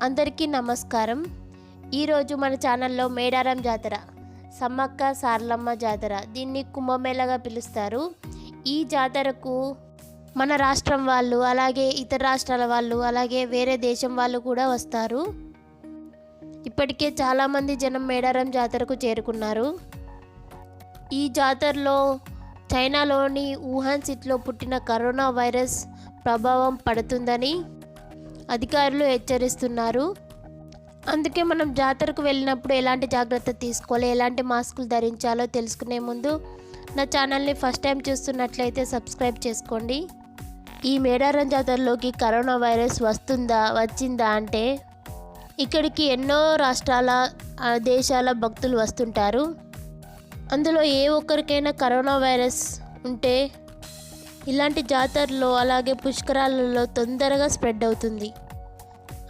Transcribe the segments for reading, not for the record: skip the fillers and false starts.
అందరికీ నమస్కారం. ఈరోజు మన ఛానల్లో మేడారం జాతర, సమ్మక్క సారలమ్మ జాతర, దీన్ని కుంభమేళాగా పిలుస్తారు. ఈ జాతరకు మన రాష్ట్రం వాళ్ళు, అలాగే ఇతర రాష్ట్రాల వాళ్ళు, అలాగే వేరే దేశం వాళ్ళు కూడా వస్తారు. ఇప్పటికే చాలామంది జనం మేడారం జాతరకు చేరుకున్నారు. ఈ జాతరలో చైనాలోని వుహాన్ సిటీలో పుట్టిన కరోనా వైరస్ ప్రభావం పడుతుందని అధికారులు హెచ్చరిస్తున్నారు. అందుకే మనం జాతరకు వెళ్ళినప్పుడు ఎలాంటి జాగ్రత్త తీసుకోవాలి, ఎలాంటి మాస్కులు ధరించాలో తెలుసుకునే ముందు నా ఛానల్ని ఫస్ట్ టైం చూస్తున్నట్లయితే సబ్స్క్రైబ్ చేసుకోండి. ఈ మేడారం జాతరలోకి కరోనా వైరస్ వచ్చిందా అంటే ఇక్కడికి ఎన్నో రాష్ట్రాల దేశాల భక్తులు వస్తుంటారు. అందులో ఏ ఒక్కరికైనా కరోనా వైరస్ ఉంటే ఇలాంటి జాతరలో అలాగే పుష్కరాలలో తొందరగా స్ప్రెడ్ అవుతుంది.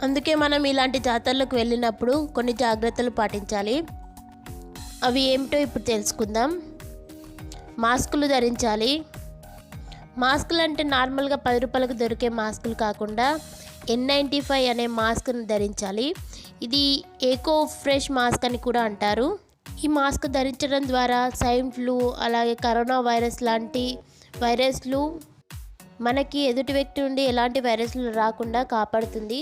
అందుకే మనం ఇలాంటి జాతరలకు వెళ్ళినప్పుడు కొన్ని జాగ్రత్తలు పాటించాలి. అవి ఏమిటో ఇప్పుడు తెలుసుకుందాం. మాస్కులు ధరించాలి. మాస్కులు అంటే నార్మల్గా 10 రూపాయలకు దొరికే మాస్కులు కాకుండా N95 అనే మాస్క్ను ధరించాలి. ఇది ఏకో ఫ్రెష్ మాస్క్ అని కూడా అంటారు. ఈ మాస్క్ ధరించడం ద్వారా స్వైన్ ఫ్లూ అలాగే కరోనా వైరస్ లాంటి వైరస్లు మనకి ఎదుటి వ్యక్తి నుండి ఎలాంటి వైరస్లు రాకుండా కాపాడుతుంది.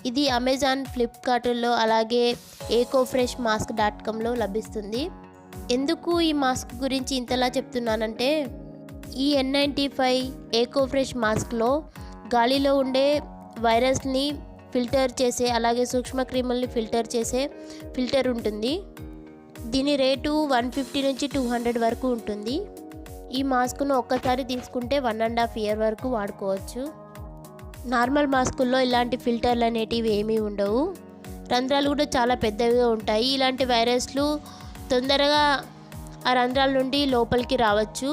ఇది అమెజాన్, ఫ్లిప్కార్ట్లో అలాగే ecofreshmask.comలో లభిస్తుంది. ఎందుకు ఈ మాస్క్ గురించి ఇంతలా చెప్తున్నానంటే ఈ N95 ఏకోఫ్రెష్ మాస్క్లో గాలిలో ఉండే వైరస్ని ఫిల్టర్ చేసే అలాగే సూక్ష్మక్రిముల్ని ఫిల్టర్ చేసే ఫిల్టర్ ఉంటుంది. దీని రేటు 150 నుంచి 200 వరకు ఉంటుంది. ఈ మాస్క్ను ఒక్కసారి తీసుకుంటే 1.5 ఇయర్ వరకు వాడుకోవచ్చు. నార్మల్ మాస్కుల్లో ఇలాంటి ఫిల్టర్లు అనేటివి ఏమీ ఉండవు. రంధ్రాలు కూడా చాలా పెద్దవిగా ఉంటాయి. ఇలాంటి వైరస్లు తొందరగా ఆ రంధ్రాల నుండి లోపలికి రావచ్చు.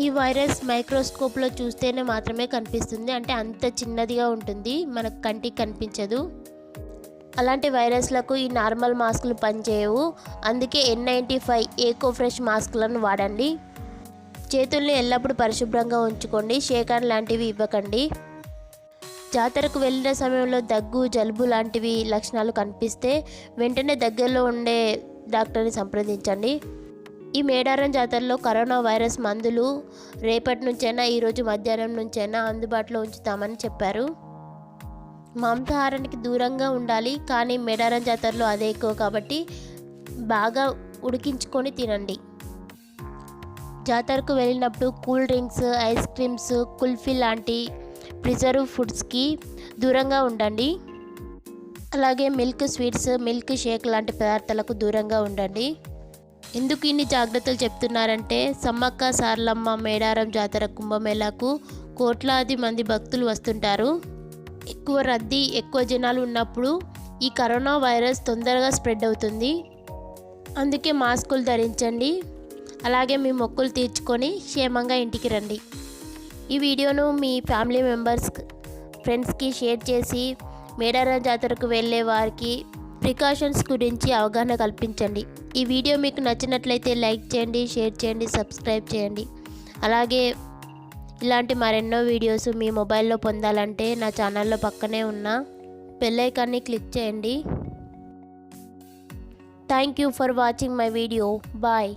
ఈ వైరస్ మైక్రోస్కోప్లో చూస్తేనే మాత్రమే కనిపిస్తుంది, అంటే అంత చిన్నదిగా ఉంటుంది, మనకు కంటికి కనిపించదు. అలాంటి వైరస్లకు ఈ నార్మల్ మాస్కులు పనిచేయవు. అందుకే N95 ఏకోఫ్రెష్ మాస్కులను వాడండి. చేతుల్ని ఎల్లప్పుడూ పరిశుభ్రంగా ఉంచుకోండి. షేక్ హ్యాండ్ లాంటివి ఇవ్వకండి. జాతరకు వెళ్ళిన సమయంలో దగ్గు, జలుబు లాంటివి లక్షణాలు కనిపిస్తే వెంటనే దగ్గరలో ఉండే డాక్టర్ని సంప్రదించండి. ఈ మేడారం జాతరలో కరోనా వైరస్ మందులు రేపటి నుంచైనా, ఈరోజు మధ్యాహ్నం నుంచైనా అందుబాటులో ఉంచుతామని చెప్పారు. మాంసాహారానికి దూరంగా ఉండాలి, కానీ మేడారం జాతరలో అదే ఎక్కువ కాబట్టి బాగా ఉడికించుకొని తినండి. జాతరకు వెళ్ళినప్పుడు cool drinks, ice creams, kulfi లాంటి ప్రిజర్వ్ ఫుడ్స్కి దూరంగా ఉండండి. అలాగే మిల్క్ స్వీట్స్, మిల్క్ షేక్ లాంటి పదార్థాలకు దూరంగా ఉండండి. ఎందుకు ఇన్ని జాగ్రత్తలు చెప్తున్నారంటే సమ్మక్క సారలమ్మ మేడారం జాతర కుంభమేళాకు కోట్లాది మంది భక్తులు వస్తుంటారు. ఎక్కువ రద్దీ, ఎక్కువ జనాలు ఉన్నప్పుడు ఈ కరోనా వైరస్ తొందరగా స్ప్రెడ్ అవుతుంది. అందుకే మాస్కులు ధరించండి. అలాగే మీ మొక్కులు తీర్చుకొని క్షేమంగా ఇంటికి రండి. ఈ వీడియోను మీ ఫ్యామిలీ మెంబర్స్, ఫ్రెండ్స్కి షేర్ చేసి మేడారం జాతరకు వెళ్ళే వారికి ప్రికాషన్స్ గురించి అవగాహన కల్పించండి. ఈ వీడియో మీకు నచ్చినట్లయితే లైక్ చేయండి, షేర్ చేయండి, సబ్స్క్రైబ్ చేయండి. అలాగే ఇలాంటి మరెన్నో వీడియోస్ మీ మొబైల్లో పొందాలంటే నా ఛానల్లో పక్కనే ఉన్న బెల్ ఐకాన్ని క్లిక్ చేయండి. Thank you for watching my video. Bye.